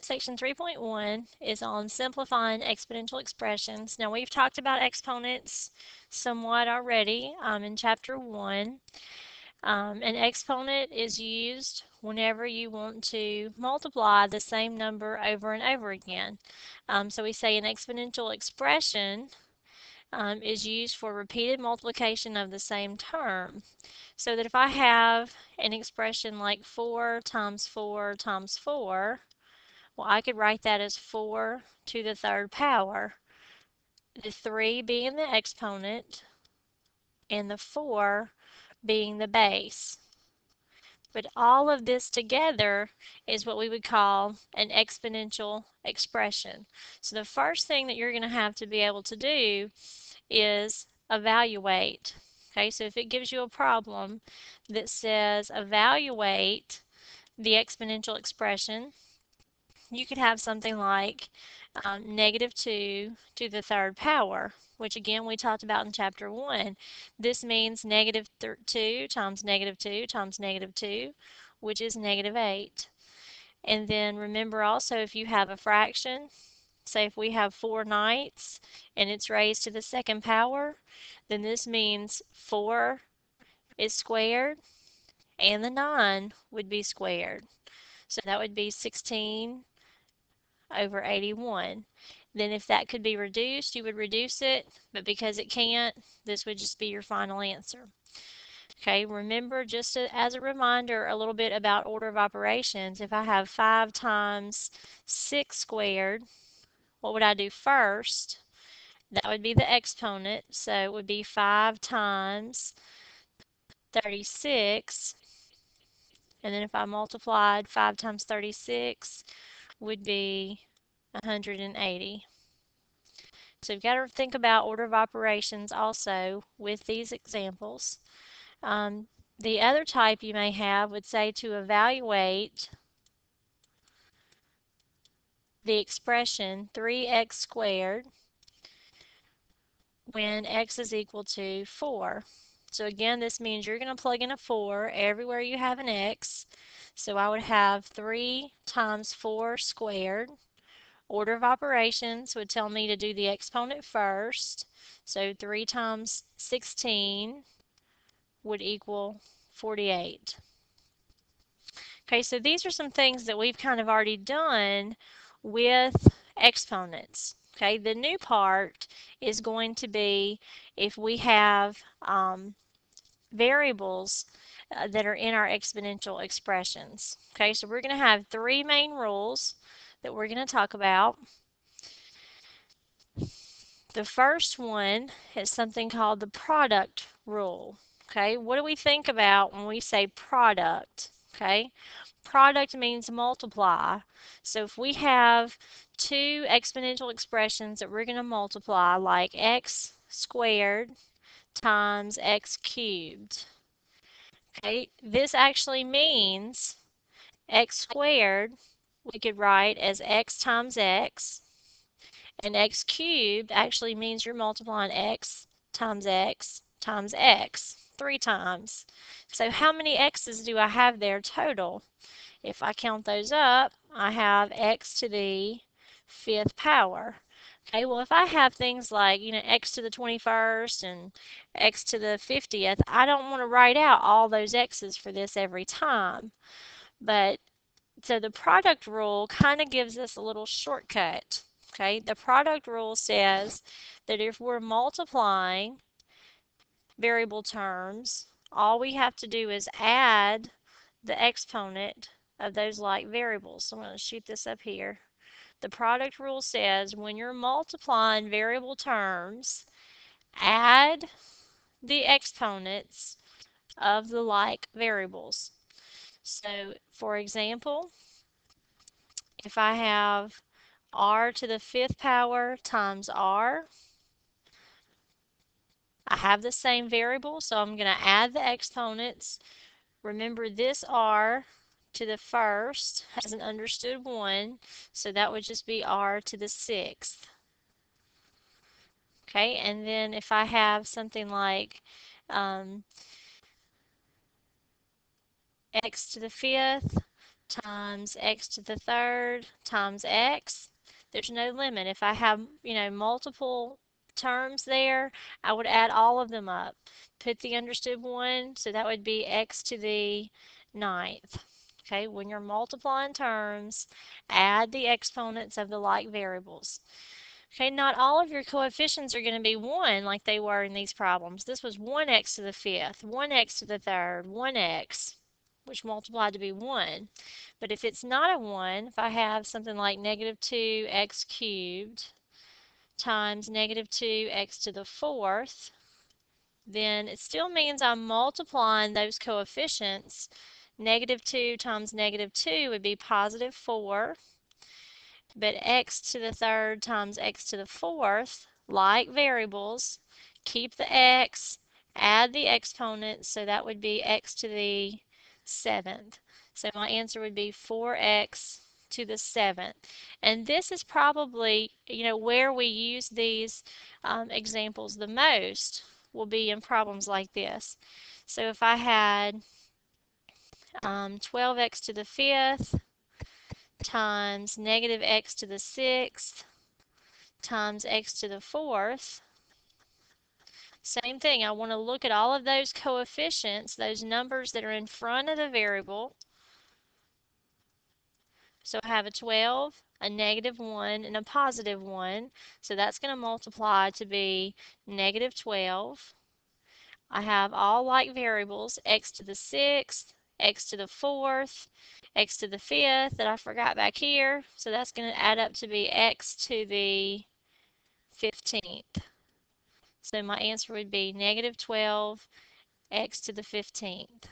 Section 3.1 is on simplifying exponential expressions. Now, we've talked about exponents somewhat already in Chapter 1. An exponent is used whenever you want to multiply the same number over and over again. So we say an exponential expression is used for repeated multiplication of the same term. So that if I have an expression like 4 times 4 times 4, well, I could write that as 4 to the third power, the 3 being the exponent and the 4 being the base. But all of this together is what we would call an exponential expression. So the first thing that you're going to have to be able to do is evaluate. Okay, so if it gives you a problem that says evaluate the exponential expression, you could have something like negative 2 to the third power, which again we talked about in Chapter 1. This means negative 2 times negative 2 times negative 2, which is negative 8. And then remember also, if you have a fraction, say if we have 4/9 and it's raised to the second power, then this means 4 is squared and the 9 would be squared. So that would be 16 over 81. Then if that could be reduced, you would reduce it, but because it can't, this would just be your final answer. Okay, remember, just as a reminder, a little bit about order of operations. If I have 5 times 6 squared, what would I do first? That would be the exponent, so it would be 5 times 36, and then if I multiplied 5 times 36 would be 180. So you've got to think about order of operations also with these examples. The other type you may have would say to evaluate the expression 3x squared when x is equal to 4. So again, this means you're going to plug in a 4 everywhere you have an x. So I would have 3 times 4 squared. Order of operations would tell me to do the exponent first. So 3 times 16 would equal 48. Okay, so these are some things that we've kind of already done with exponents. Okay, the new part is going to be if we have variables that are in our exponential expressions. Okay, so we're going to have 3 main rules that we're going to talk about. The first one is something called the product rule. Okay, what do we think about when we say product? Okay, product means multiply. So if we have 2 exponential expressions that we're going to multiply, like x squared times x cubed. Okay, this actually means x squared we could write as x times x, and x cubed actually means you're multiplying x times x times x 3 times. So how many x's do I have there total? If I count those up, I have x to the 5th power. Okay, well, if I have things like, x to the 21st and x to the 50th, I don't want to write out all those x's for this every time. But, so the product rule kind of gives us a little shortcut. Okay, the product rule says that if we're multiplying variable terms, all we have to do is add the exponent of those like variables. So I'm going to shoot this up here. The product rule says when you're multiplying variable terms, add the exponents of the like variables. So for example, if I have r to the 5th power times r, I have the same variable, so I'm going to add the exponents. Remember, this r to the 1st has an understood 1, so that would just be r to the 6th. Okay, and then if I have something like x to the 5th times x to the third times x. There's no limit. If I have, multiple terms there, I would add all of them up. Put the understood one, so that would be x to the ninth. Okay, when you're multiplying terms, add the exponents of the like variables. Okay, not all of your coefficients are going to be 1 like they were in these problems. This was 1x to the fifth, 1x to the third, 1x, which multiplied to be 1. But if it's not a 1, if I have something like negative 2x cubed times negative 2x to the fourth, then it still means I'm multiplying those coefficients. Negative 2 times negative 2 would be positive 4. But x to the third times x to the fourth, like variables, keep the x, add the exponents, so that would be x to the seventh. So my answer would be 4x to the seventh. And this is probably, where we use these examples the most will be in problems like this. So if I had 12x to the fifth times negative x to the sixth times x to the fourth. Same thing, I want to look at all of those coefficients, those numbers that are in front of the variable. So I have a 12, a negative 1, and a positive 1. So that's going to multiply to be negative 12. I have all like variables, x to the sixth, x to the fourth, x to the fifth that I forgot back here. So that's going to add up to be x to the 15th. So my answer would be negative 12 x to the 15th.